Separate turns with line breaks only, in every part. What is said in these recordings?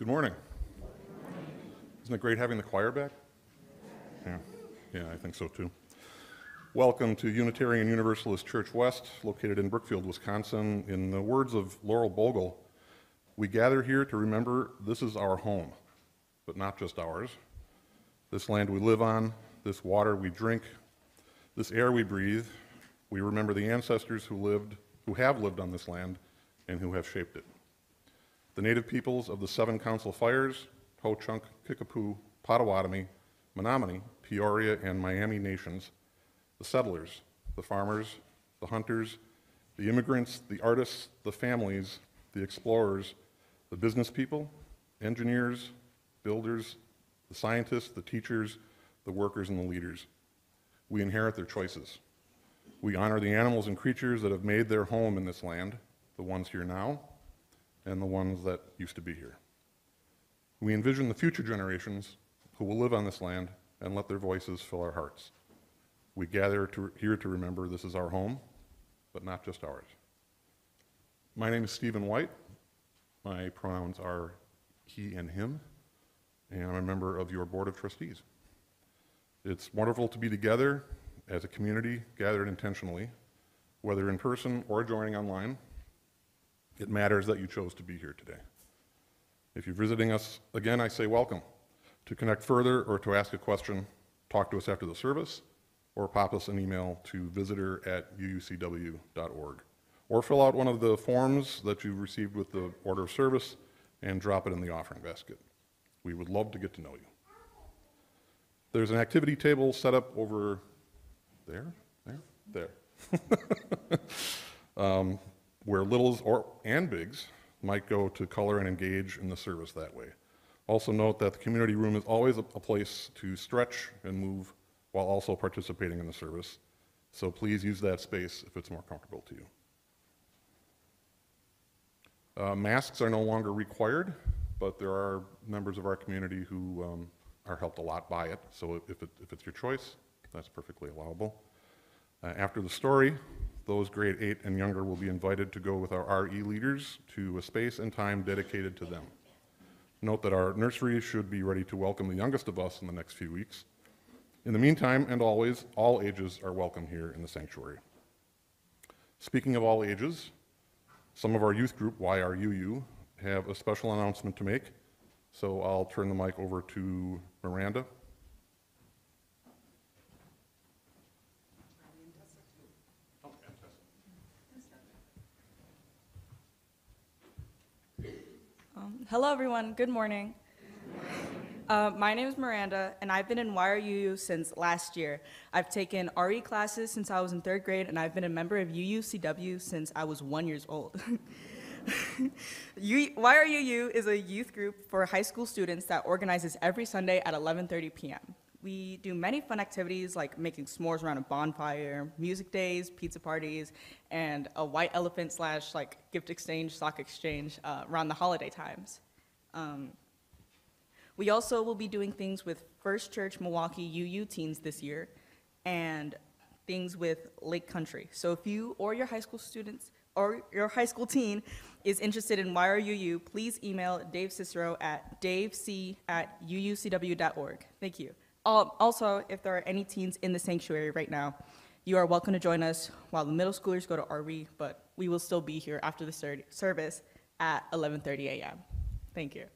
Good morning. Isn't it great having the choir back? Yeah, I think so too. Welcome to Unitarian Universalist Church West, located in Brookfield, Wisconsin. In the words of Laurel Bogle, we gather here to remember this is our home, but not just ours. This land we live on, this water we drink, this air we breathe. We remember the ancestors who have lived on this land and who have shaped it. The native peoples of the 7 council fires, Ho-Chunk, Kickapoo, Potawatomi, Menominee, Peoria, and Miami nations, the settlers, the farmers, the hunters, the immigrants, the artists, the families, the explorers, the business people, engineers, builders, the scientists, the teachers, the workers, and the leaders. We inherit their choices. We honor the animals and creatures that have made their home in this land, the ones here now, and the ones that used to be here. We envision the future generations who will live on this land and let their voices fill our hearts. We gather here to remember this is our home, but not just ours. My name is Stephen White. My pronouns are he and him, and I'm a member of your board of trustees. It's wonderful to be together as a community, gathered intentionally, whether in person or joining online. It matters that you chose to be here today. If you're visiting us, again, I say welcome. To connect further or to ask a question, talk to us after the service, or pop us an email to visitor@uucw.org. Or fill out one of the forms that you received with the order of service and drop it in the offering basket. We would love to get to know you. There's an activity table set up over there. Where littles and bigs might go to color and engage in the service that way. Also note that the community room is always a place to stretch and move while also participating in the service. So please use that space if it's more comfortable to you. Masks are no longer required, but there are members of our community who are helped a lot by it. So if it's your choice, that's perfectly allowable. After the story, those grade 8 and younger will be invited to go with our RE leaders to a space and time dedicated to them. Note that our nursery should be ready to welcome the youngest of us in the next few weeks. In the meantime, and always, all ages are welcome here in the sanctuary. Speaking of all ages, some of our youth group, YRUU, have a special announcement to make, so I'll turn the mic over to Miranda.
Hello, everyone. Good morning. My name is Miranda, and I've been in YRUU since last year. I've taken RE classes since I was in 3rd grade, and I've been a member of UUCW since I was 1 year old. YRUU is a youth group for high school students that organizes every Sunday at 11:30 p.m. We do many fun activities like making s'mores around a bonfire, music days, pizza parties, and a white elephant / gift exchange, sock exchange around the holiday times. We also will be doing things with First Church Milwaukee UU teens this year and things with Lake Country. So if you or your high school students or your high school teen is interested in YRUU, please email Dave Cicero at davec@uucw.org. Thank you. Also, if there are any teens in the sanctuary right now, you are welcome to join us while the middle schoolers go to RE, but we will still be here after the service at 11:30 a.m. Thank you.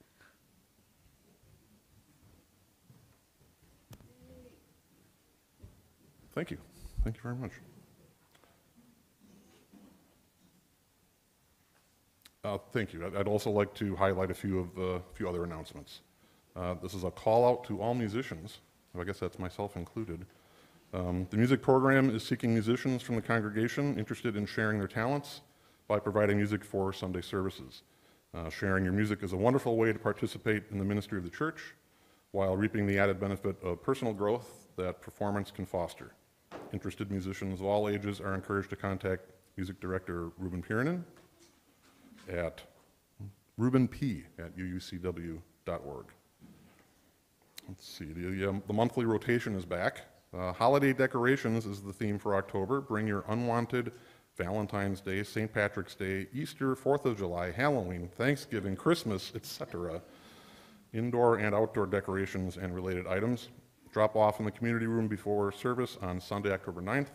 Thank you. Thank you very much. Thank you. I'd also like to highlight a few other announcements. This is a call out to all musicians. I guess that's myself included. The music program is seeking musicians from the congregation interested in sharing their talents by providing music for Sunday services. Sharing your music is a wonderful way to participate in the ministry of the church while reaping the added benefit of personal growth that performance can foster. Interested musicians of all ages are encouraged to contact music director Ruben Piernan at rubenp@uucw.org. Let's see, the monthly rotation is back. Holiday decorations is the theme for October. Bring your unwanted Valentine's Day, St. Patrick's Day, Easter, 4th of July, Halloween, Thanksgiving, Christmas, etc. indoor and outdoor decorations and related items. Drop off in the community room before service on Sunday, October 9th.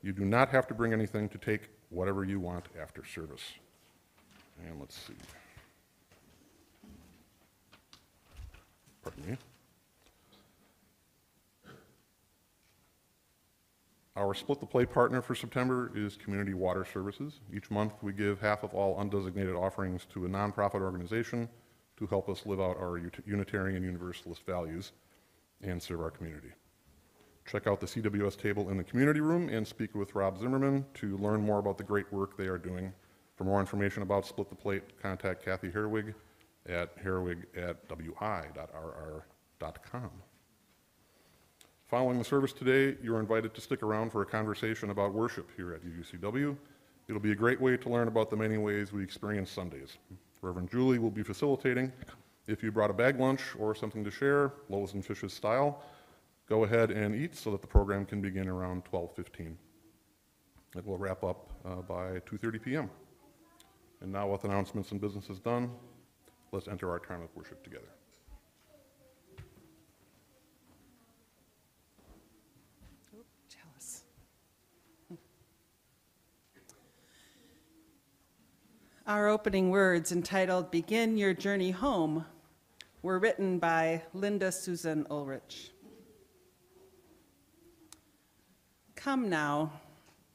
You do not have to bring anything to take whatever you want after service. And let's see. Pardon me. Our Split the Plate partner for September is Community Water Services. Each month we give half of all undesignated offerings to a nonprofit organization to help us live out our Unitarian Universalist values and serve our community. Check out the CWS table in the community room and speak with Rob Zimmerman to learn more about the great work they are doing. For more information about Split the Plate, contact Kathy Herwig at herwig@wi.rr.com. Following the service today, you're invited to stick around for a conversation about worship here at UUCW. It'll be a great way to learn about the many ways we experience Sundays. Reverend Julie will be facilitating. If you brought a bag lunch or something to share, Loaves and Fishes style, go ahead and eat so that the program can begin around 12:15. It will wrap up by 2:30 p.m. And now with announcements and businesses done, let's enter our time of worship together.
Jealous. Our opening words, entitled Begin Your Journey Home, were written by Linda Susan Ulrich. Come now,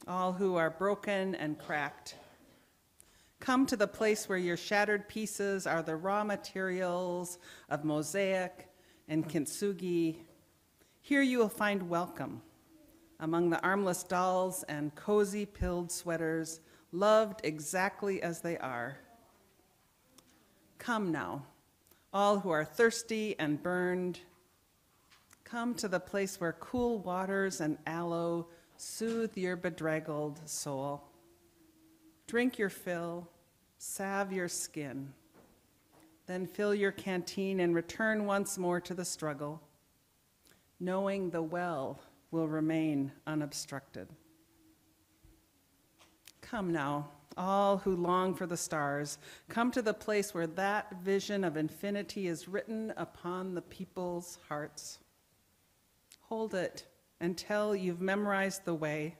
all who are broken and cracked. Come to the place where your shattered pieces are the raw materials of mosaic and kintsugi. Here you will find welcome among the armless dolls and cozy pilled sweaters, loved exactly as they are. Come now, all who are thirsty and burned. Come to the place where cool waters and aloe soothe your bedraggled soul. Drink your fill, salve your skin, then fill your canteen and return once more to the struggle, knowing the well will remain unobstructed. Come now, all who long for the stars, come to the place where that vision of infinity is written upon the people's hearts. Hold it until you've memorized the way.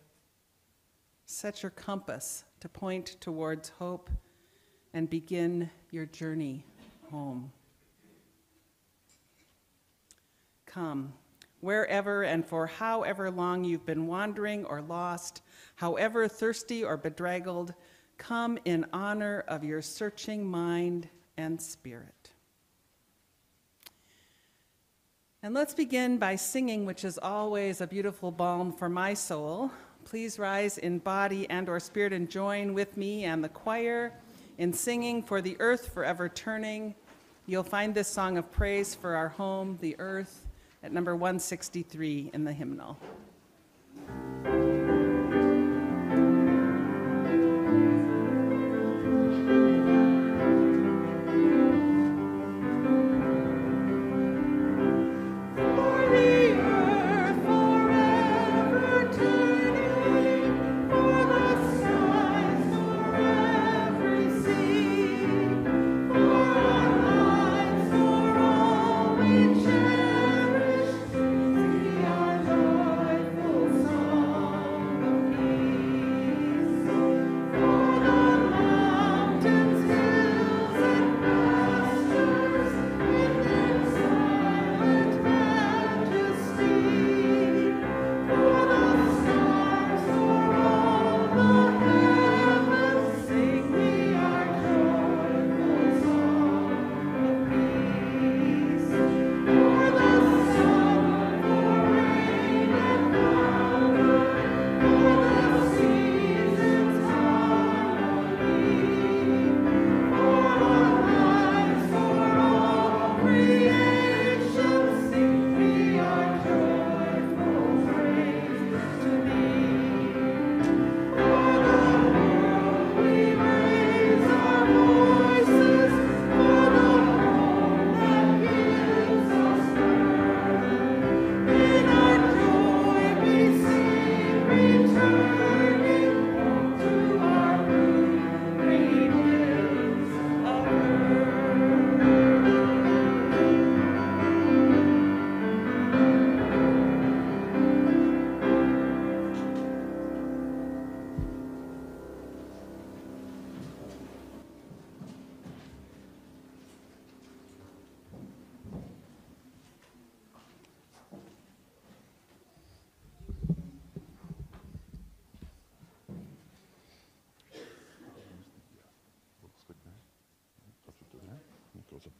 Set your compass to point towards hope and begin your journey home. Come, wherever and for however long you've been wandering or lost, however thirsty or bedraggled, come in honor of your searching mind and spirit. And let's begin by singing, which is always a beautiful balm for my soul. Please rise in body and or spirit and join with me and the choir in singing For the Earth Forever Turning. You'll find this song of praise for our home, the earth, at number 163 in the hymnal.
Cherish, see our joy.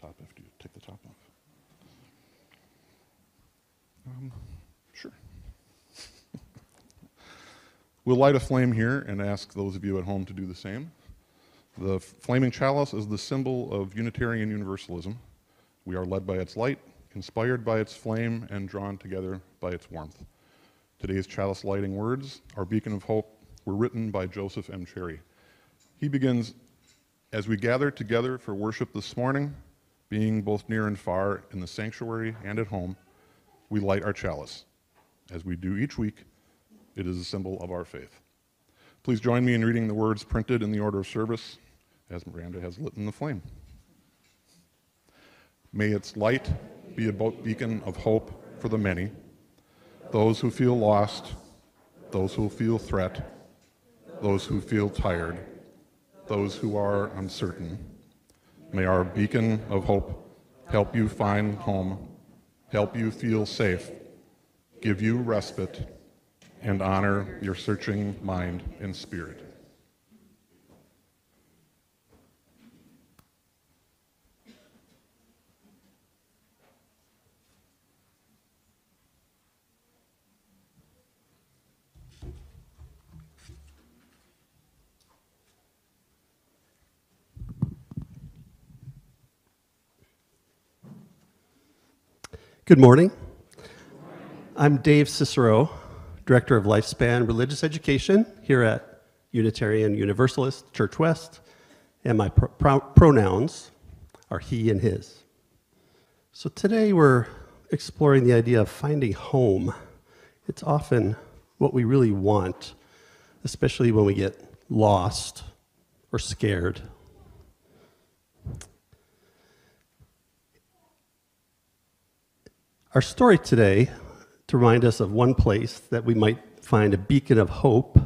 top after you take the top off. Sure. We'll light a flame here and ask those of you at home to do the same. The flaming chalice is the symbol of Unitarian Universalism. We are led by its light, inspired by its flame, and drawn together by its warmth. Today's chalice lighting words, our beacon of hope, were written by Joseph M. Cherry. He begins, "As we gather together for worship this morning, being both near and far in the sanctuary and at home, we light our chalice. As we do each week, it is a symbol of our faith." Please join me in reading the words printed in the order of service as Miranda has lit the flame. May its light be a beacon of hope for the many, those who feel lost, those who feel threat, those who feel tired, those who are uncertain. May our beacon of hope help you find home, help you feel safe, give you respite, and honor your searching mind and spirit.
Good morning. I'm Dave Cicero, Director of Lifespan Religious Education here at Unitarian Universalist Church West, and my pronouns are he and his. So today we're exploring the idea of finding home. It's often what we really want, especially when we get lost or scared. Our story today, to remind us of one place that we might find a beacon of hope,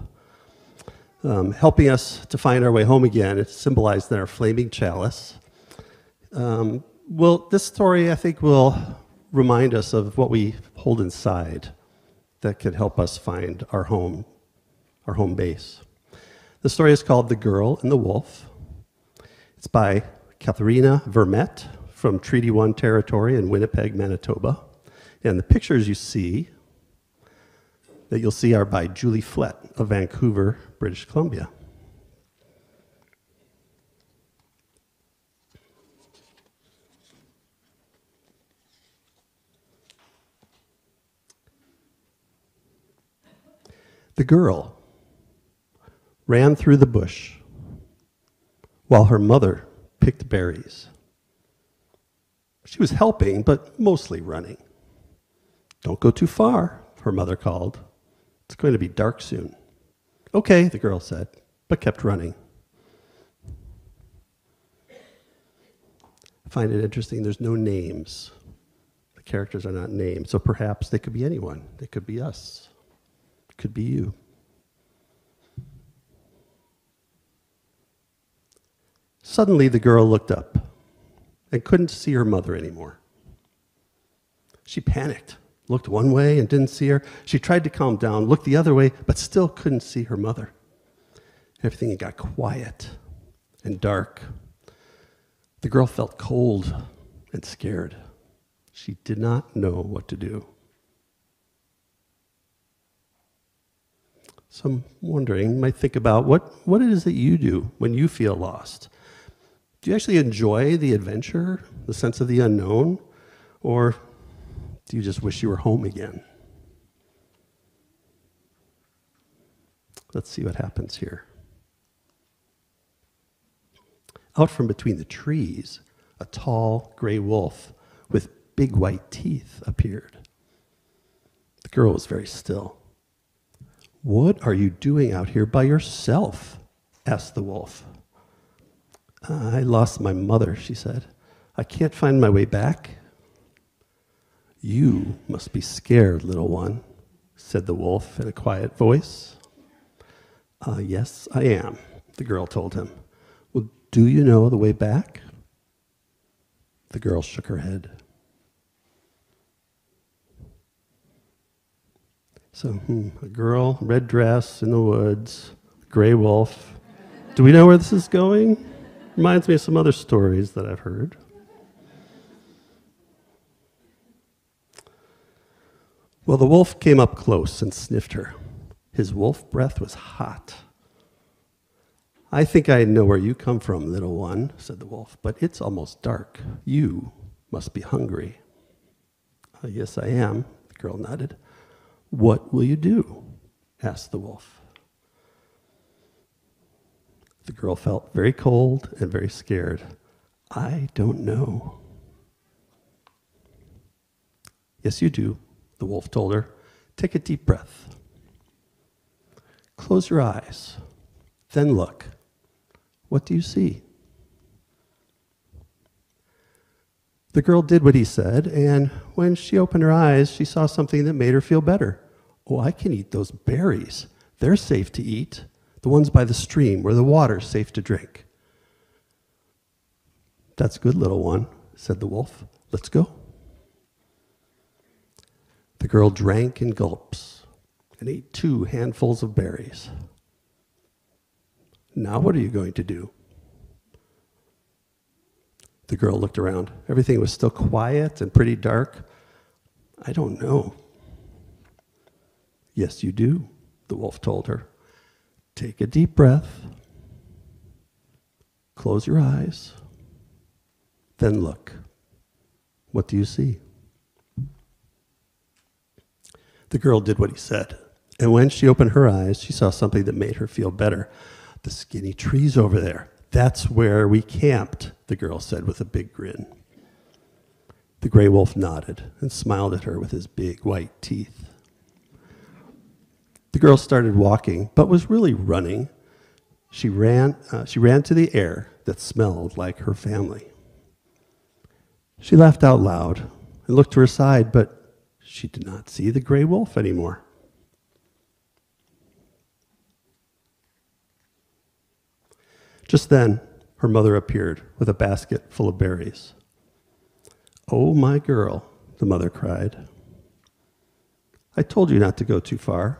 helping us to find our way home again. It's symbolized in our flaming chalice. This story, I think, will remind us of what we hold inside that can help us find our home base. The story is called The Girl and the Wolf. It's by Katharina Vermette from Treaty 1 territory in Winnipeg, Manitoba. And the pictures that you'll see are by Julie Flett of Vancouver, British Columbia. The girl ran through the bush while her mother picked berries. She was helping, but mostly running. "Don't go too far," her mother called. "It's going to be dark soon." "Okay," the girl said, but kept running. I find it interesting, there's no names. The characters are not named, so perhaps they could be anyone. They could be us. It could be you. Suddenly, the girl looked up and couldn't see her mother anymore. She panicked. Looked one way and didn't see her. She tried to calm down, looked the other way, but still couldn't see her mother. Everything got quiet and dark. The girl felt cold and scared. She did not know what to do. So I'm wondering, you might think about what it is that you do when you feel lost. Do you actually enjoy the adventure, the sense of the unknown, or do you just wish you were home again? Let's see what happens here. Out from between the trees, a tall gray wolf with big white teeth appeared. The girl was very still. "What are you doing out here by yourself?" asked the wolf. "I lost my mother," she said. "I can't find my way back." "You must be scared, little one," said the wolf in a quiet voice. Yes, I am," the girl told him. "Well, do you know the way back?" The girl shook her head. So, a girl, red dress, in the woods, gray wolf. Do we know where this is going? Reminds me of some other stories that I've heard. Well, the wolf came up close and sniffed her. His wolf breath was hot. I think I know where you come from, little one, said the wolf, but it's almost dark. You must be hungry. Yes, I am, the girl nodded. What will you do? Asked the wolf. The girl felt very cold and very scared. I don't know. Yes, you do, the wolf told her. Take a deep breath. Close your eyes. Then look. What do you see? The girl did what he said, and when she opened her eyes, she saw something that made her feel better. Oh, I can eat those berries. They're safe to eat. The ones by the stream where the water's safe to drink. That's good, little one, said the wolf. Let's go. The girl drank in gulps and ate 2 handfuls of berries. Now what are you going to do? The girl looked around. Everything was still quiet and pretty dark. I don't know. Yes, you do, the wolf told her. Take a deep breath. Close your eyes. Then look. What do you see? The girl did what he said, and when she opened her eyes, she saw something that made her feel better. The skinny trees over there. That's where we camped, the girl said with a big grin. The gray wolf nodded and smiled at her with his big white teeth. The girl started walking, but was really running. She ran to the air that smelled like her family. She laughed out loud and looked to her side, but she did not see the gray wolf anymore. Just then, her mother appeared with a basket full of berries. Oh, my girl, the mother cried. I told you not to go too far.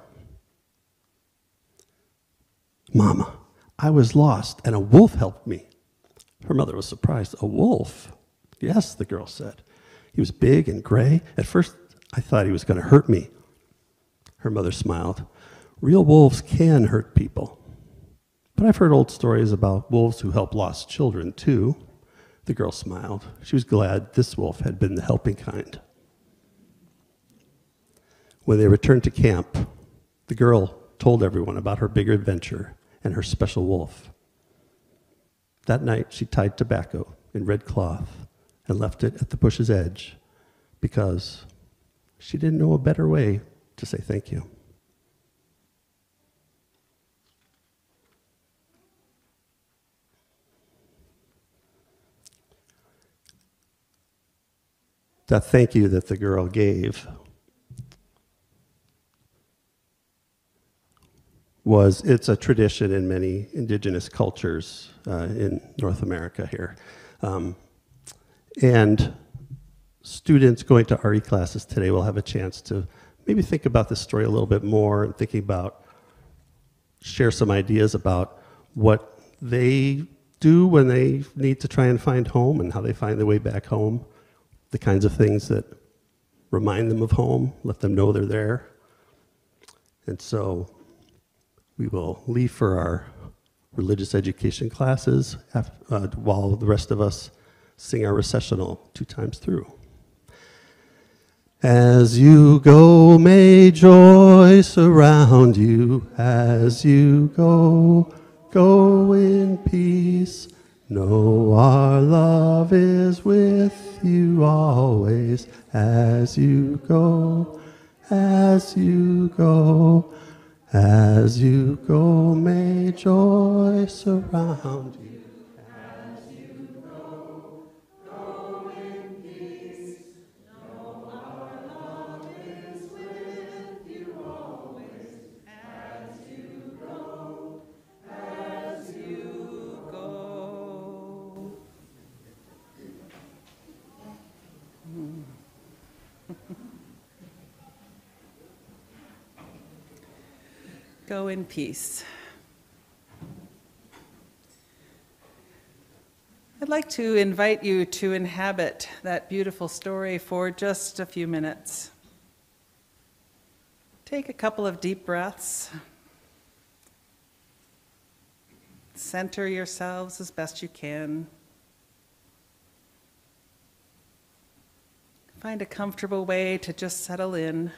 Mama, I was lost, and a wolf helped me. Her mother was surprised. A wolf? Yes, the girl said. He was big and gray. At first, I thought he was going to hurt me. Her mother smiled. Real wolves can hurt people. But I've heard old stories about wolves who help lost children, too. The girl smiled. She was glad this wolf had been the helping kind. When they returned to camp, the girl told everyone about her bigger adventure and her special wolf. That night, she tied tobacco in red cloth and left it at the bush's edge because she didn't know a better way to say thank you. That thank you that the girl gave it's a tradition in many indigenous cultures in North America here. And students going to RE classes today will have a chance to maybe think about this story a little bit more and share some ideas about what they do when they need to try and find home and how they find their way back home, the kinds of things that remind them of home, let them know they're there. And so we will leave for our religious education classes while the rest of us sing our recessional 2 times through. As you go, may joy surround you. As you go, go in peace. Know our love is with you always. As you go, as you go. As you go, may joy surround you. As you go, go in peace. Know our love is with you always. As you go, as you
Go. Go in peace. I'd like to invite you to inhabit that beautiful story for just a few minutes. Take a couple of deep breaths. Center yourselves as best you can. Find a comfortable way to just settle in.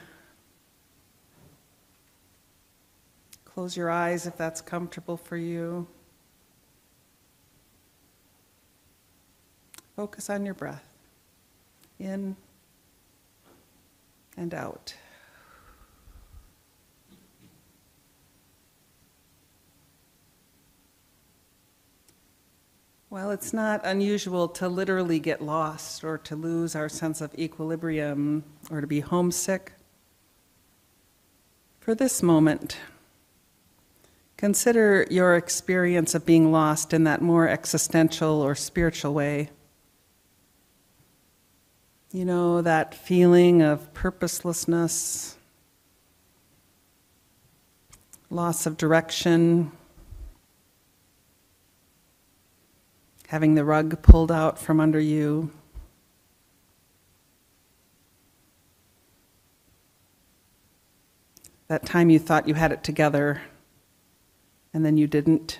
Close your eyes if that's comfortable for you. Focus on your breath, in and out. Well, it's not unusual to literally get lost or to lose our sense of equilibrium or to be homesick. For this moment, consider your experience of being lost in that more existential or spiritual way. You know, that feeling of purposelessness, loss of direction, having the rug pulled out from under you. That time you thought you had it together, and then you didn't.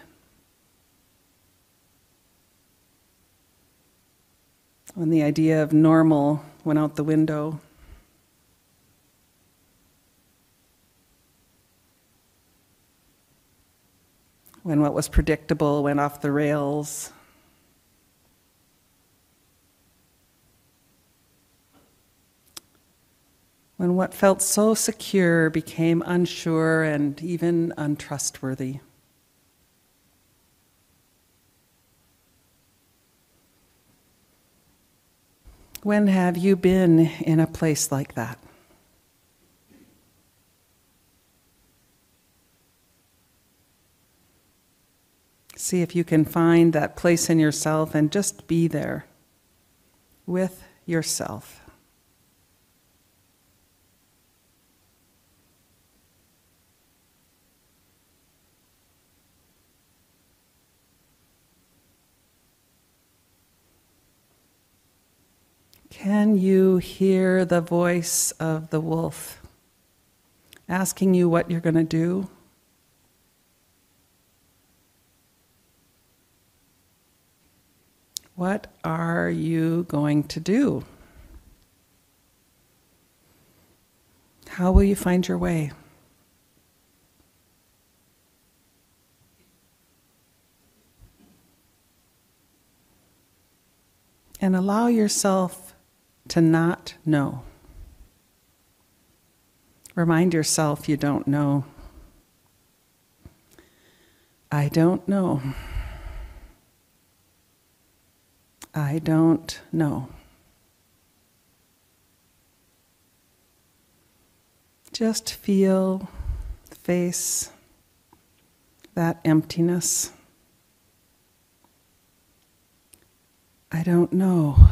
When the idea of normal went out the window. When what was predictable went off the rails. When what felt so secure became unsure and even untrustworthy. When have you been in a place like that? See if you can find that place in yourself and just be there with yourself. Can you hear the voice of the wolf asking you what you're going to do? What are you going to do? How will you find your way? And allow yourself to not know. Remind yourself you don't know. I don't know. I don't know. Just feel, face that emptiness. I don't know.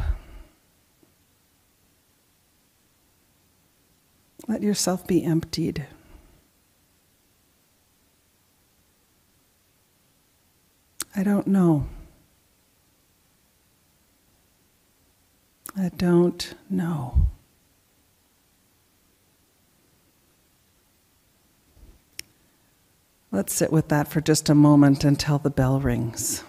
Let yourself be emptied. I don't know. I don't know. Let's sit with that for just a moment until the bell rings.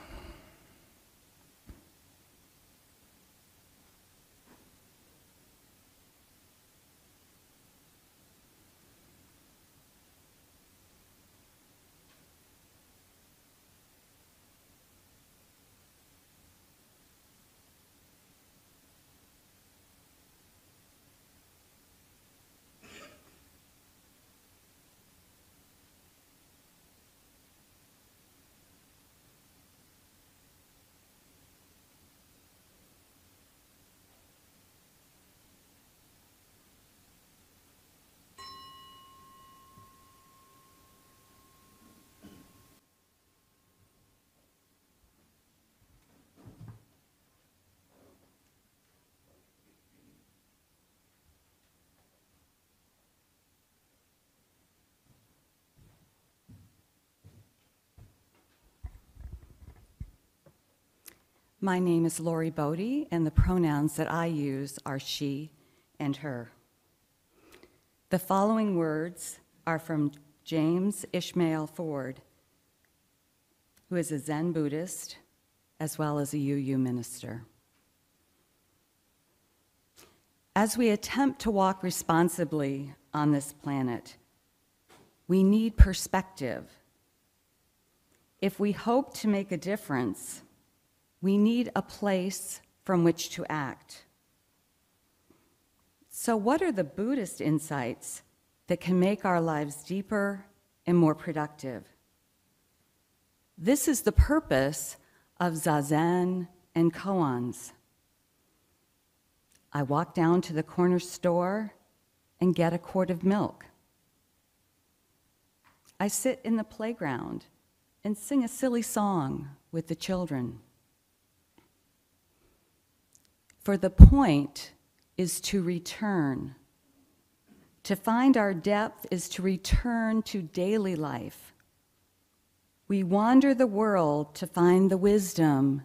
My name is Lori Bodie, and the pronouns that I use are she and her. The following words are from James Ishmael Ford, who is a Zen Buddhist as well as a UU minister. As we attempt to walk responsibly on this planet, we need perspective. If we hope to make a difference, we need a place from which to act. So what are the Buddhist insights that can make our lives deeper and more productive? This is the purpose of Zazen and koans. I walk down to the corner store and get a quart of milk. I sit in the playground and sing a silly song with the children. For the point is to return. To find our depth is to return to daily life. We wander the world to find the wisdom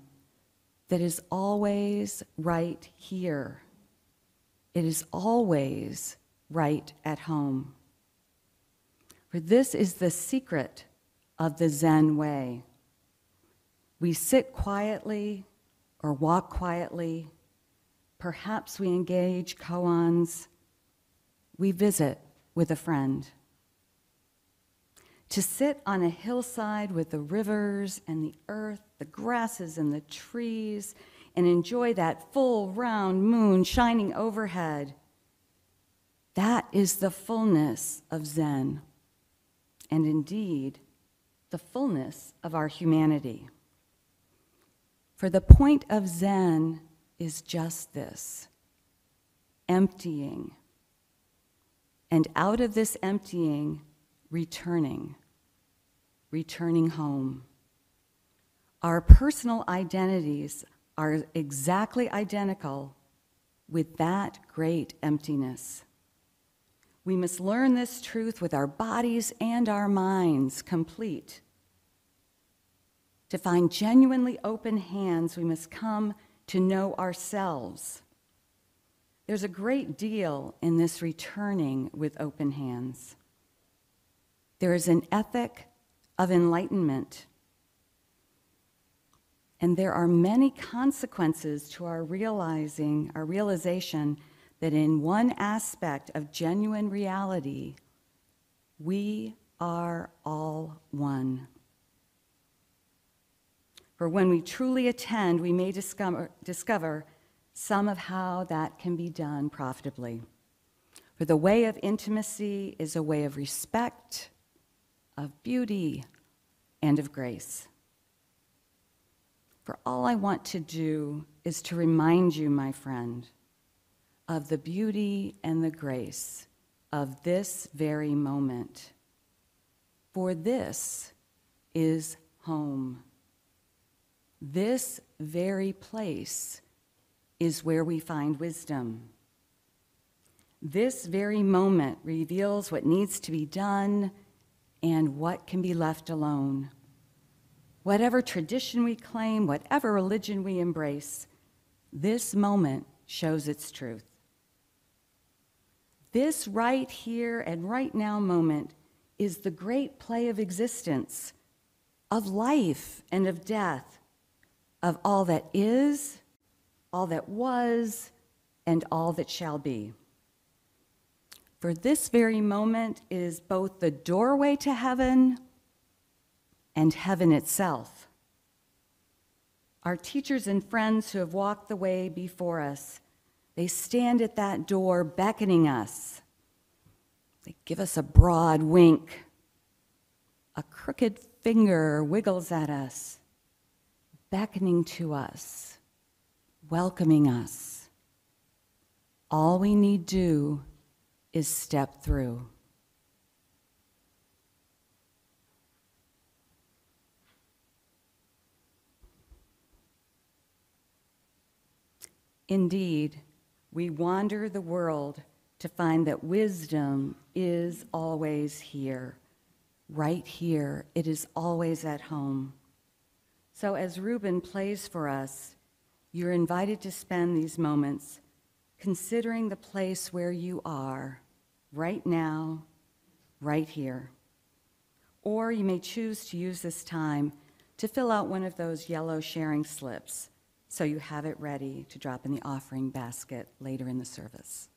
that is always right here. It is always right at home. For this is the secret of the Zen way. We sit quietly or walk quietly. Perhaps we engage koans. We visit with a friend. To sit on a hillside with the rivers and the earth, the grasses and the trees, and enjoy that full round moon shining overhead, that is the fullness of Zen, and indeed, the fullness of our humanity. For the point of Zen is just this, emptying. And out of this emptying, returning home. Our personal identities are exactly identical with that great emptiness. We must learn this truth with our bodies and our minds complete. To find genuinely open hands, we must come to know ourselves. There's a great deal in this returning with open hands. There is an ethic of enlightenment, and there are many consequences to our realization that in one aspect of genuine reality, we are all one. For when we truly attend, we may discover some of how that can be done profitably. For the way of intimacy is a way of respect, of beauty, and of grace. For all I want to do is to remind you, my friend, of the beauty and the grace of this very moment. For this is home. This very place is where we find wisdom. This very moment reveals what needs to be done and what can be left alone. Whatever tradition we claim, whatever religion we embrace, this moment shows its truth. This right here and right now moment is the great play of existence, of life and of death, of all that is, all that was, and all that shall be. For this very moment is both the doorway to heaven and heaven itself. Our teachers and friends who have walked the way before us, they stand at that door beckoning us. They give us a broad wink. A crooked finger wiggles at us, beckoning to us, welcoming us. All we need do is step through. Indeed, we wander the world to find that wisdom is always here, right here. It is always at home. So as Ruben plays for us, you're invited to spend these moments considering the place where you are right now right here. Or you may choose to use this time to fill out one of those yellow sharing slips so you have it ready to drop in the offering basket later in the service.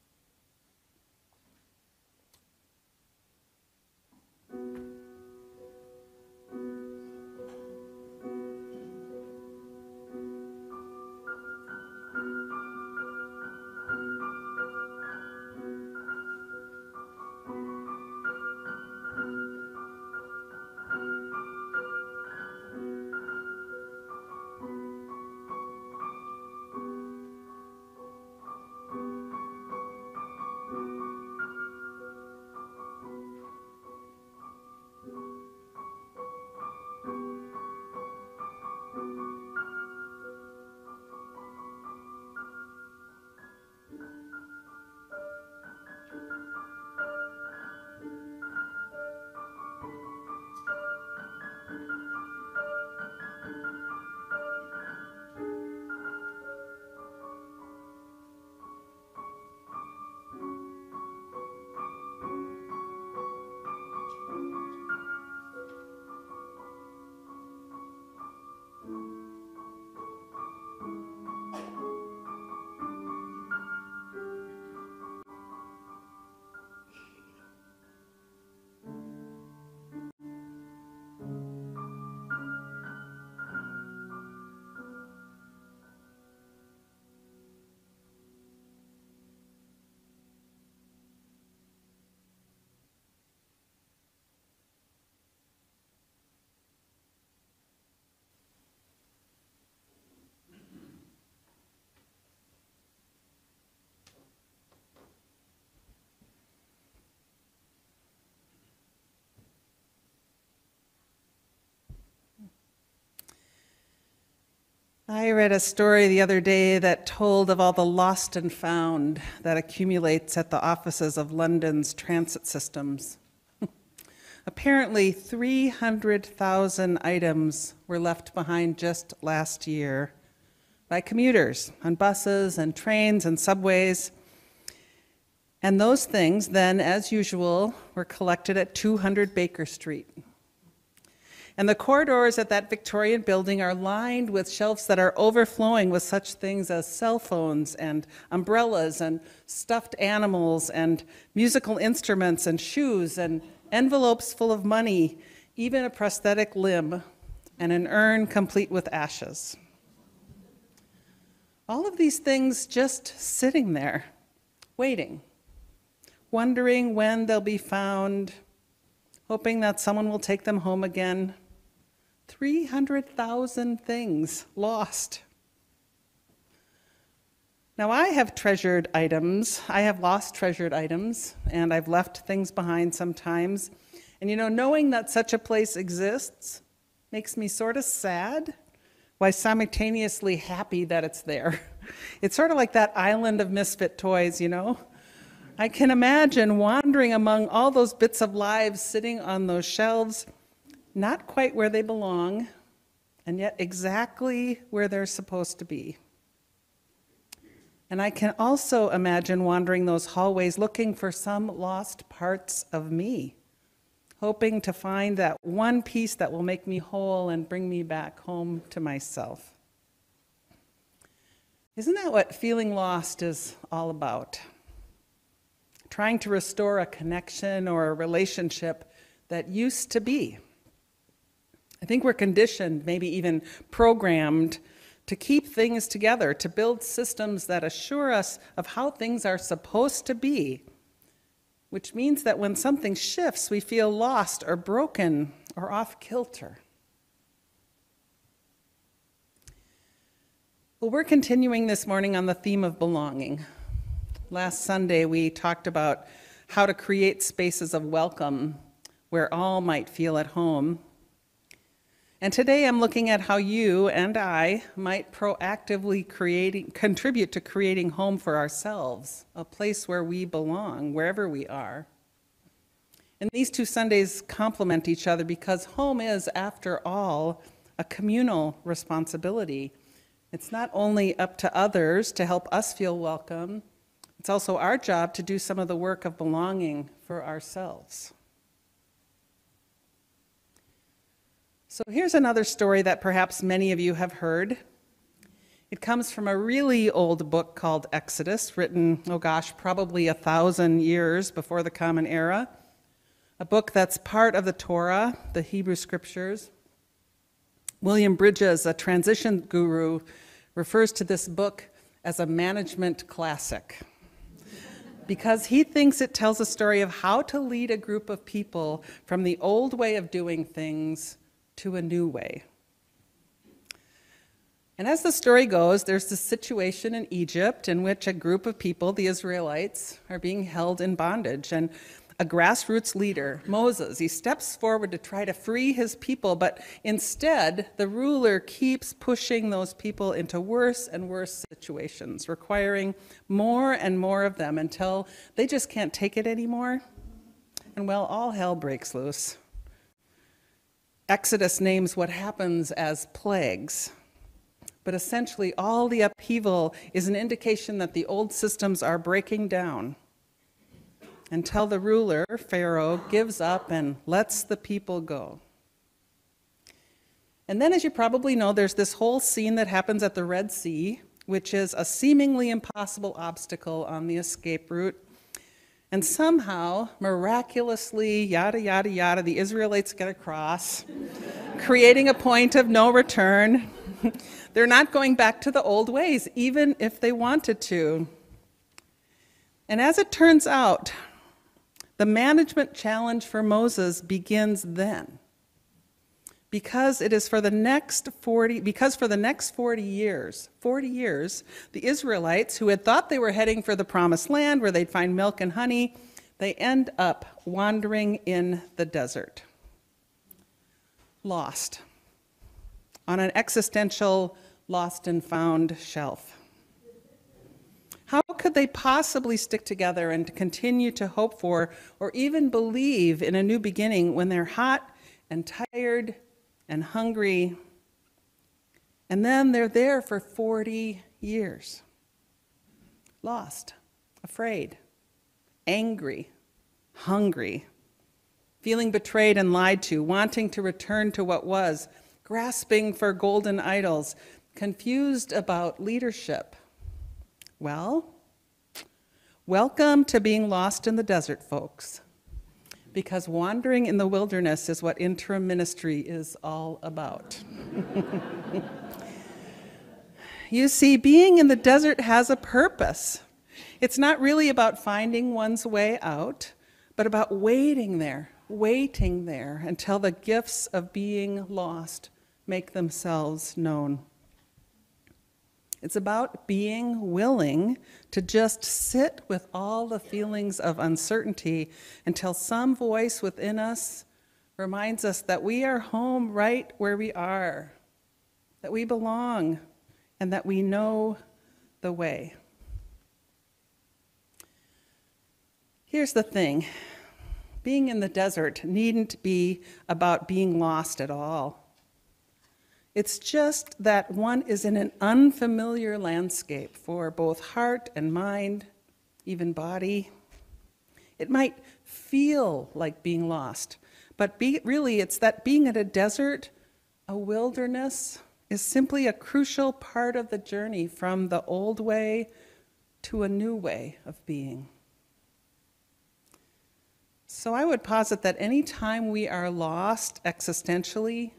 I read a story the other day that told of all the lost and found that accumulates at the offices of London's transit systems. Apparently, 300,000 items were left behind just last year by commuters on buses and trains and subways. And those things then, as usual, were collected at 200 Baker Street. And the corridors at that Victorian building are lined with shelves that are overflowing with such things as cell phones and umbrellas and stuffed animals and musical instruments and shoes and envelopes full of money, even a prosthetic limb and an urn complete with ashes. All of these things just sitting there, waiting, wondering when they'll be found, hoping that someone will take them home again. 300,000 things lost. Now, I have treasured items. I have lost treasured items, and I've left things behind sometimes. And you know, knowing that such a place exists makes me sort of sad, while simultaneously happy that it's there. It's sort of like that island of misfit toys, you know? I can imagine wandering among all those bits of lives sitting on those shelves, not quite where they belong, and yet exactly where they're supposed to be. And I can also imagine wandering those hallways looking for some lost parts of me, hoping to find that one piece that will make me whole and bring me back home to myself. Isn't that what feeling lost is all about? Trying to restore a connection or a relationship that used to be. I think we're conditioned, maybe even programmed, to keep things together, to build systems that assure us of how things are supposed to be, which means that when something shifts, we feel lost or broken or off kilter. Well, we're continuing this morning on the theme of belonging. Last Sunday, we talked about how to create spaces of welcome where all might feel at home. And today I'm looking at how you and I might proactively contribute to creating home for ourselves, a place where we belong, wherever we are. And these two Sundays complement each other because home is, after all, a communal responsibility. It's not only up to others to help us feel welcome, it's also our job to do some of the work of belonging for ourselves. So here's another story that perhaps many of you have heard. It comes from a really old book called Exodus, written, oh gosh, probably 1,000 years before the Common Era. A book that's part of the Torah, the Hebrew Scriptures. William Bridges, a transition guru, refers to this book as a management classic because he thinks it tells a story of how to lead a group of people from the old way of doing things to a new way. And as the story goes, there's this situation in Egypt in which a group of people, the Israelites, are being held in bondage. And a grassroots leader, Moses, he steps forward to try to free his people, but instead, the ruler keeps pushing those people into worse and worse situations, requiring more and more of them until they just can't take it anymore. And well, all hell breaks loose. Exodus names what happens as plagues. But essentially, all the upheaval is an indication that the old systems are breaking down until the ruler, Pharaoh, gives up and lets the people go. And then, as you probably know, there's this whole scene that happens at the Red Sea, which is a seemingly impossible obstacle on the escape route. And somehow, miraculously, yada, yada, yada, the Israelites get across, creating a point of no return. They're not going back to the old ways, even if they wanted to. And as it turns out, the management challenge for Moses begins then. Because for the next 40 years, the Israelites, who had thought they were heading for the promised land where they'd find milk and honey, they end up wandering in the desert. Lost. On an existential lost and found shelf. How could they possibly stick together and continue to hope for or even believe in a new beginning when they're hot and tired and hungry? And then they're there for 40 years. Lost, afraid, angry, hungry, feeling betrayed and lied to, wanting to return to what was, grasping for golden idols, confused about leadership. Well, welcome to being lost in the desert, folks, because wandering in the wilderness is what interim ministry is all about. You see, being in the desert has a purpose. It's not really about finding one's way out, but about waiting there until the gifts of being lost make themselves known. It's about being willing to just sit with all the feelings of uncertainty until some voice within us reminds us that we are home right where we are, that we belong, and that we know the way. Here's the thing. Being in the desert needn't be about being lost at all. It's just that one is in an unfamiliar landscape for both heart and mind, even body. It might feel like being lost, but really it's that being in a desert, a wilderness, is simply a crucial part of the journey from the old way to a new way of being. So I would posit that any time we are lost existentially,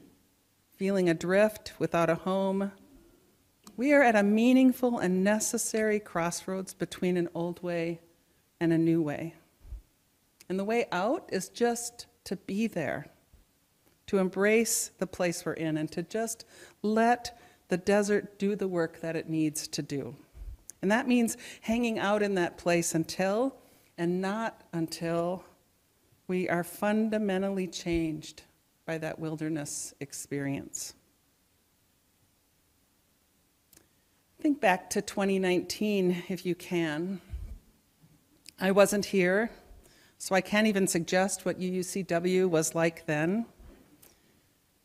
feeling adrift without a home, we are at a meaningful and necessary crossroads between an old way and a new way. And the way out is just to be there, to embrace the place we're in, and to just let the desert do the work that it needs to do. And that means hanging out in that place until, and not until, we are fundamentally changed by that wilderness experience. Think back to 2019 if you can. I wasn't here, so I can't even suggest what UUCW was like then.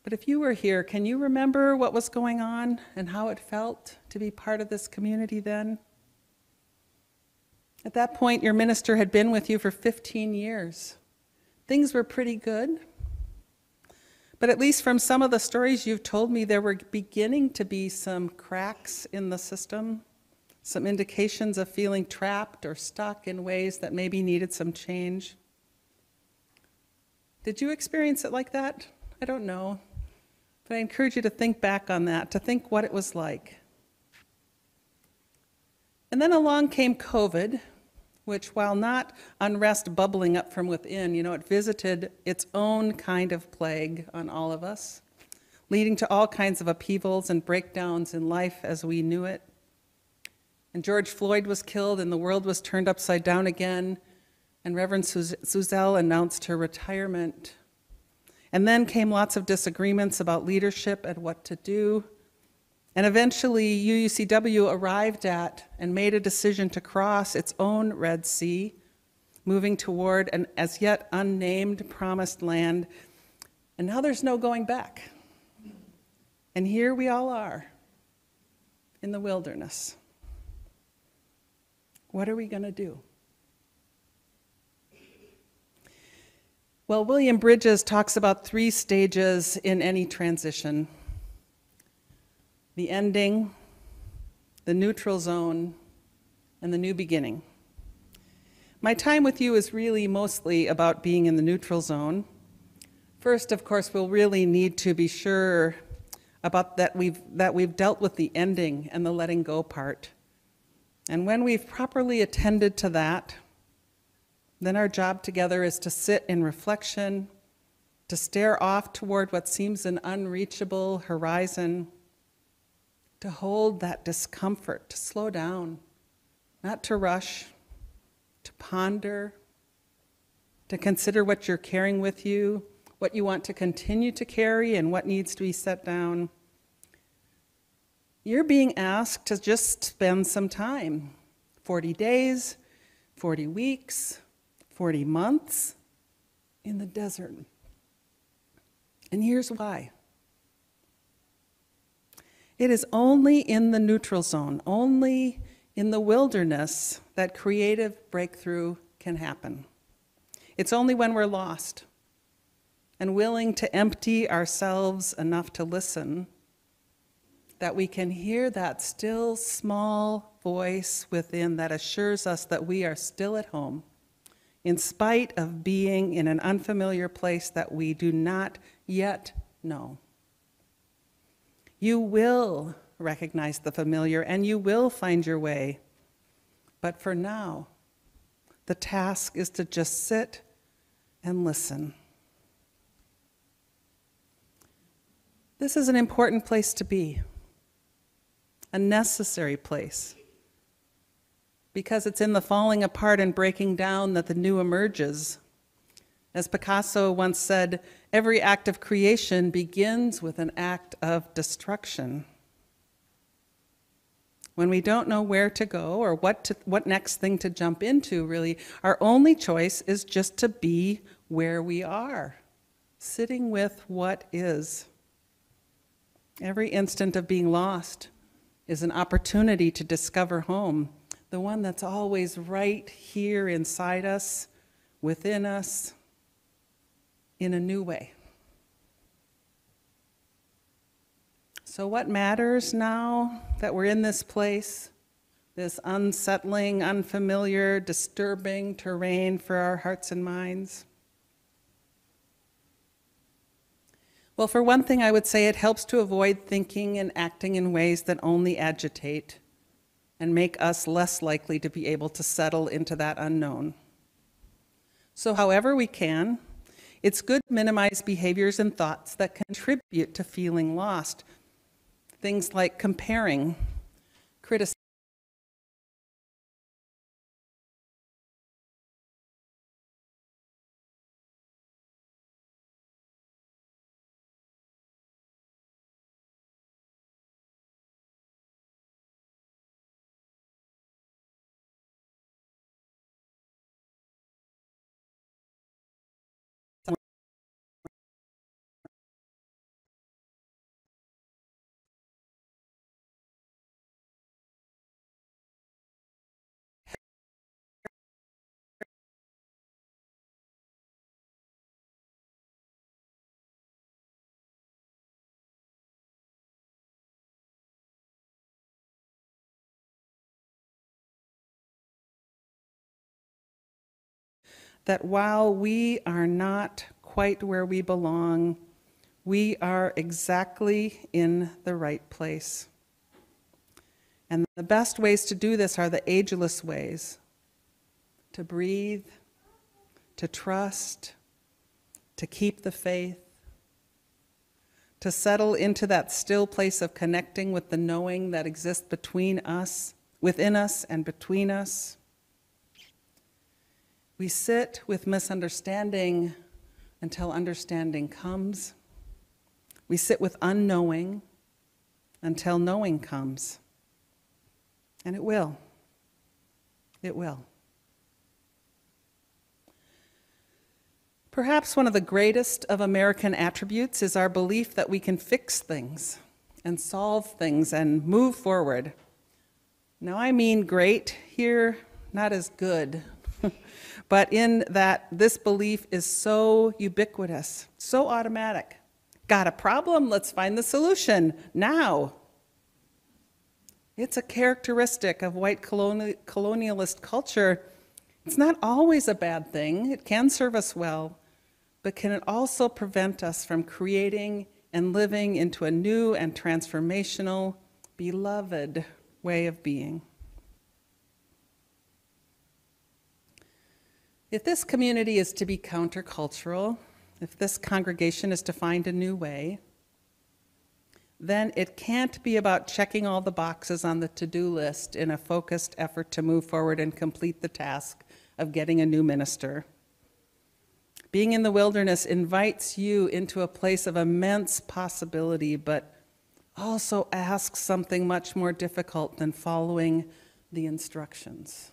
But if you were here, can you remember what was going on and how it felt to be part of this community then? At that point, your minister had been with you for 15 years. Things were pretty good. But at least from some of the stories you've told me, there were beginning to be some cracks in the system, some indications of feeling trapped or stuck in ways that maybe needed some change. Did you experience it like that? I don't know. But I encourage you to think back on that, to think what it was like. And then along came COVID, which, while not unrest bubbling up from within, it visited its own kind of plague on all of us, leading to all kinds of upheavals and breakdowns in life as we knew it. And George Floyd was killed, and the world was turned upside down again, and Reverend Suzelle announced her retirement. And then came lots of disagreements about leadership and what to do. And eventually, UUCW arrived at and made a decision to cross its own Red Sea, moving toward an as yet unnamed promised land. And now there's no going back. And here we all are in the wilderness. What are we going to do? Well, William Bridges talks about 3 stages in any transition: the ending, the neutral zone, and the new beginning. My time with you is really mostly about being in the neutral zone. First, of course, we'll really need to be sure about that we've dealt with the ending and the letting go part. And when we've properly attended to that, then our job together is to sit in reflection, to stare off toward what seems an unreachable horizon, to hold that discomfort, to slow down, not to rush, to ponder, to consider what you're carrying with you, what you want to continue to carry, and what needs to be set down. You're being asked to just spend some time, 40 days, 40 weeks, 40 months in the desert. And here's why. It is only in the neutral zone, only in the wilderness, that creative breakthrough can happen. It's only when we're lost and willing to empty ourselves enough to listen that we can hear that still small voice within that assures us that we are still at home, in spite of being in an unfamiliar place that we do not yet know. You will recognize the familiar, and you will find your way. But for now, the task is to just sit and listen. This is an important place to be, a necessary place, because it's in the falling apart and breaking down that the new emerges. As Picasso once said, every act of creation begins with an act of destruction. When we don't know where to go or what next thing to jump into, really, our only choice is just to be where we are, sitting with what is. Every instant of being lost is an opportunity to discover home, the one that's always right here inside us, within us, in a new way. So what matters now that we're in this place, this unsettling, unfamiliar, disturbing terrain for our hearts and minds? Well, for one thing, I would say it helps to avoid thinking and acting in ways that only agitate and make us less likely to be able to settle into that unknown. So however we can, it's good to minimize behaviors and thoughts that contribute to feeling lost. Things like comparing, criticizing, that while we are not quite where we belong, we are exactly in the right place. And the best ways to do this are the ageless ways: to breathe, to trust, to keep the faith, to settle into that still place of connecting with the knowing that exists between us, within us, and between us. We sit with misunderstanding until understanding comes. We sit with unknowing until knowing comes. And it will. It will. Perhaps one of the greatest of American attributes is our belief that we can fix things and solve things and move forward. Now, I mean great here, not as good, but in that this belief is so ubiquitous, so automatic. Got a problem? Let's find the solution now. It's a characteristic of white colonialist culture. It's not always a bad thing. It can serve us well, but can it also prevent us from creating and living into a new and transformational, beloved way of being? If this community is to be countercultural, if this congregation is to find a new way, then it can't be about checking all the boxes on the to-do list in a focused effort to move forward and complete the task of getting a new minister. Being in the wilderness invites you into a place of immense possibility, but also asks something much more difficult than following the instructions.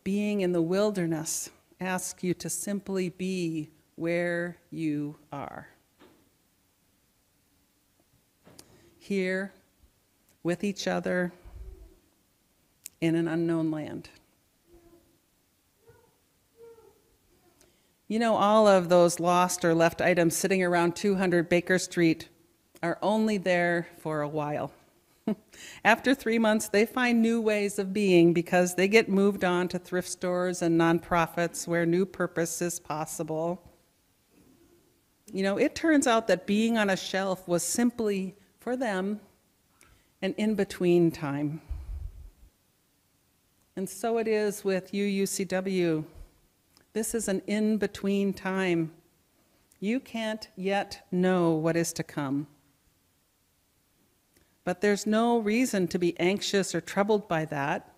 Being in the wilderness asks you to simply be where you are. Here, with each other, in an unknown land. You know, all of those lost or left items sitting around 200 Baker Street are only there for a while. After 3 months, they find new ways of being because they get moved on to thrift stores and nonprofits where new purpose is possible. You know, it turns out that being on a shelf was simply, for them, an in-between time. And so it is with UCW. This is an in-between time. You can't yet know what is to come. But there's no reason to be anxious or troubled by that.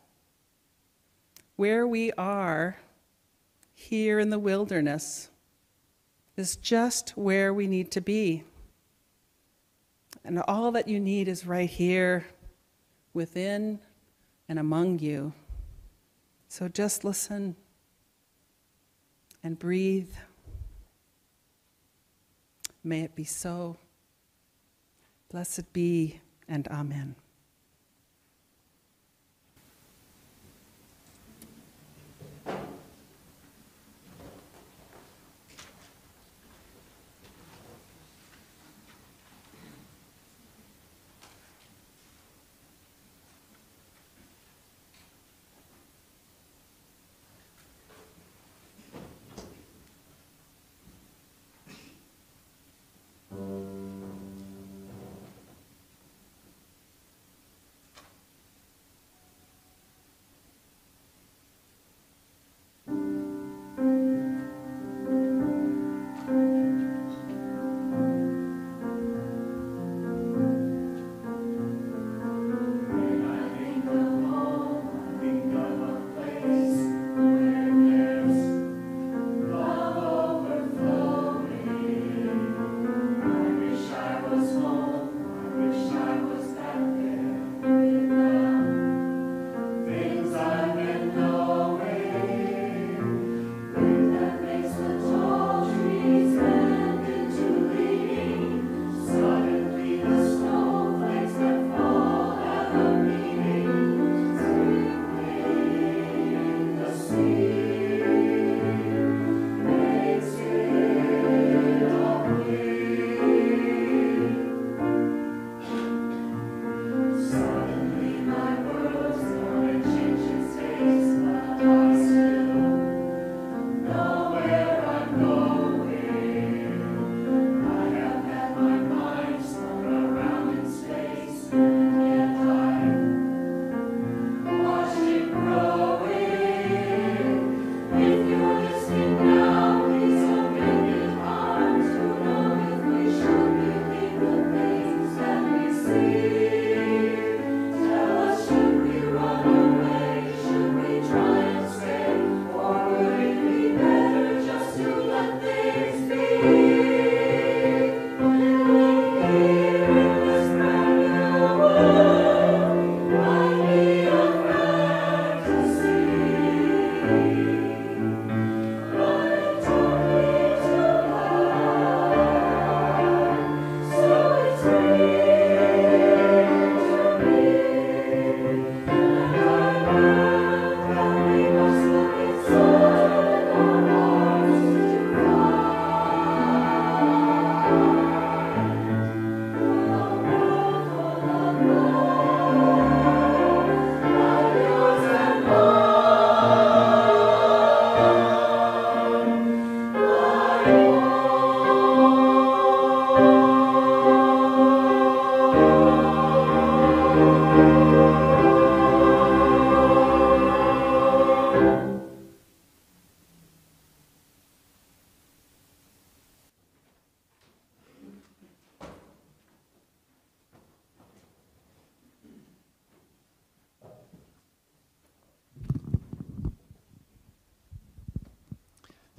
Where we are, here in the wilderness, is just where we need to be. And all that you need is right here, within and among you. So just listen and breathe. May it be so. Blessed be, and amen.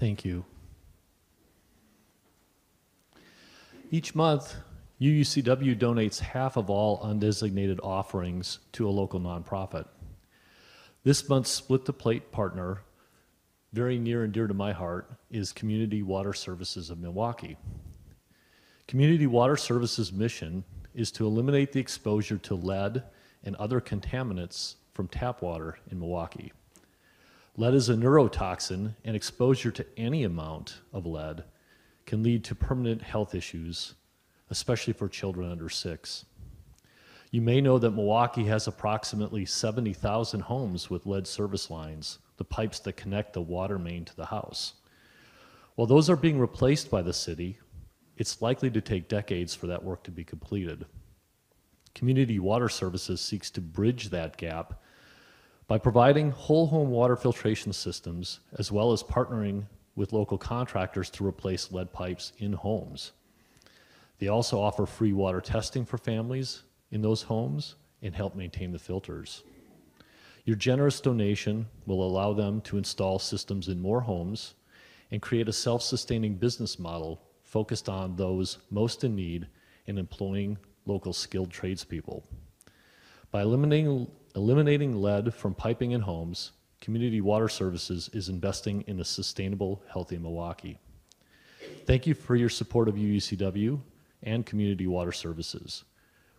Thank you. Each month, UUCW donates half of all undesignated offerings to a local nonprofit. This month's Split the Plate partner, very near and dear to my heart, is Community Water Services of Milwaukee. Community Water Services' mission is to eliminate the exposure to lead and other contaminants from tap water in Milwaukee. Lead is a neurotoxin, and exposure to any amount of lead can lead to permanent health issues, especially for children under 6. You may know that Milwaukee has approximately 70,000 homes with lead service lines, the pipes that connect the water main to the house. While those are being replaced by the city, it's likely to take decades for that work to be completed. Community Water Services seeks to bridge that gap by providing whole home water filtration systems, as well as partnering with local contractors to replace lead pipes in homes. They also offer free water testing for families in those homes and help maintain the filters. Your generous donation will allow them to install systems in more homes and create a self-sustaining business model focused on those most in need and employing local skilled tradespeople. By eliminating lead from piping in homes, Community Water Services is investing in a sustainable, healthy Milwaukee. Thank you for your support of UUCW and Community Water Services.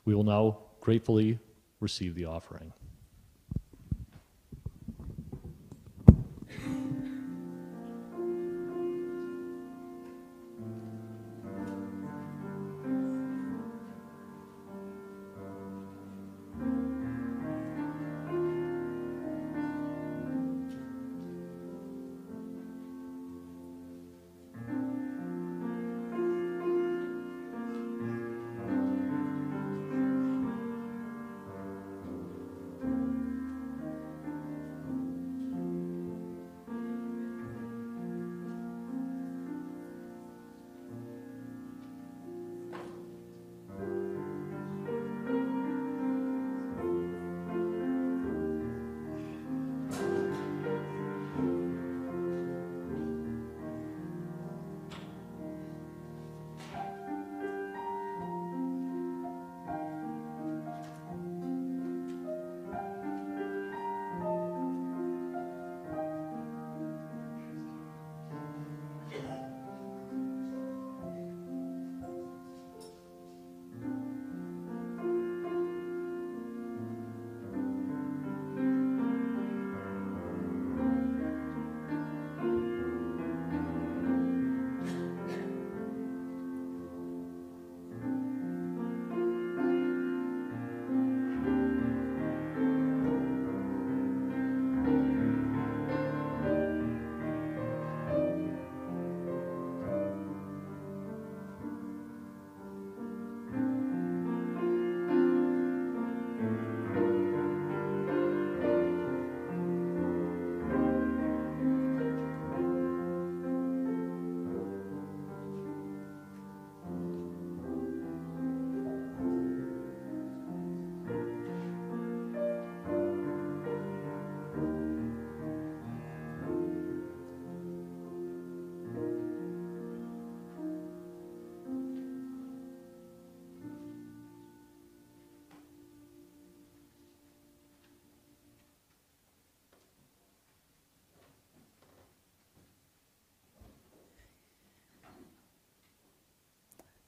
We will now gratefully receive the offering.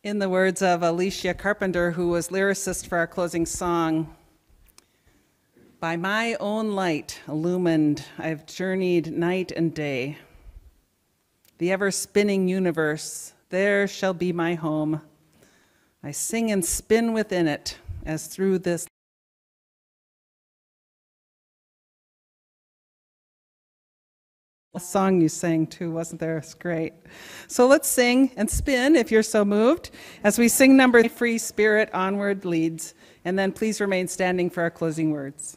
In the words of Alicia Carpenter, who was lyricist for our closing song, by my own light illumined, I've journeyed night and day. The ever-spinning universe, there shall be my home. I sing and spin within it as through this song you sang too, wasn't there? It's great. So let's sing and spin if you're so moved as we sing number 3, Free Spirit Onward Leads, and then please remain standing for our closing words.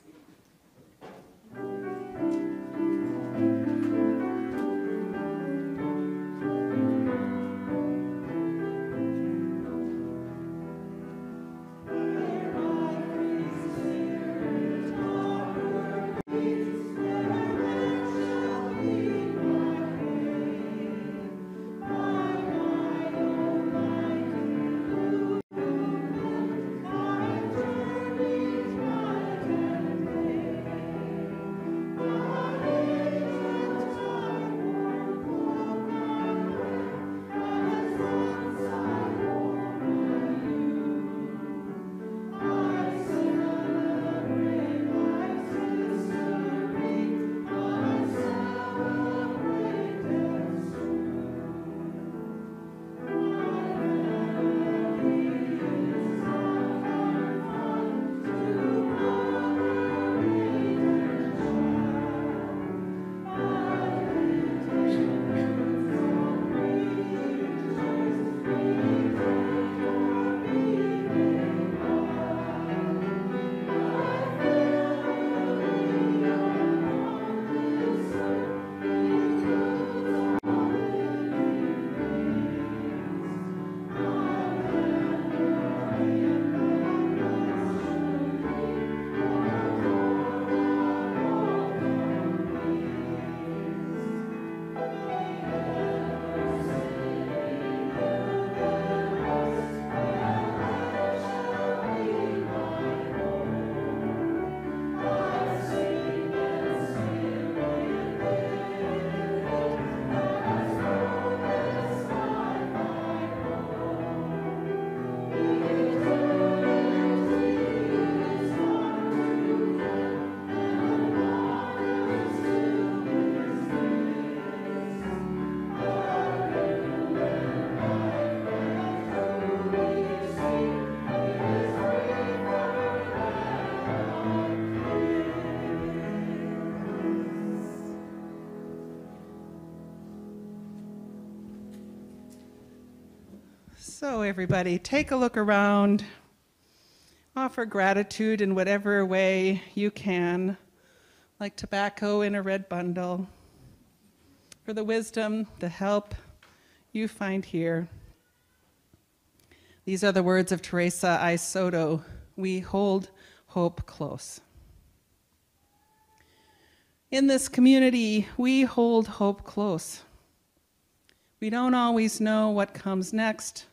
So everybody, take a look around. Offer gratitude in whatever way you can, like tobacco in a red bundle, for the wisdom, the help you find here. These are the words of Teresa I. Soto. We hold hope close. In this community, we hold hope close. We don't always know what comes next,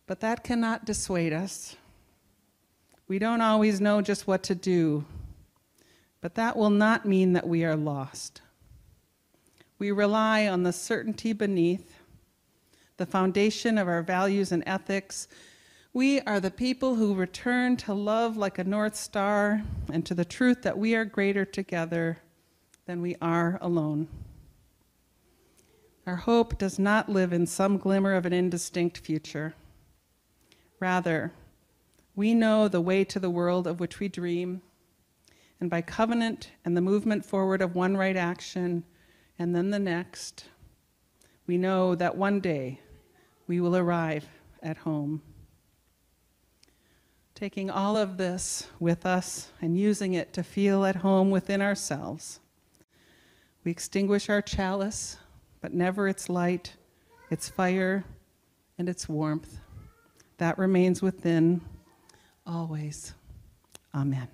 but that cannot dissuade us. We don't always know just what to do, but that will not mean that we are lost. We rely on the certainty beneath, the foundation of our values and ethics. We are the people who return to love like a North Star and to the truth that we are greater together than we are alone. Our hope does not live in some glimmer of an indistinct future. Rather, we know the way to the world of which we dream, and by covenant and the movement forward of one right action and then the next, we know that one day we will arrive at home. Taking all of this with us and using it to feel at home within ourselves, we extinguish our chalice, but never its light, its fire, and its warmth. That remains within always. Amen.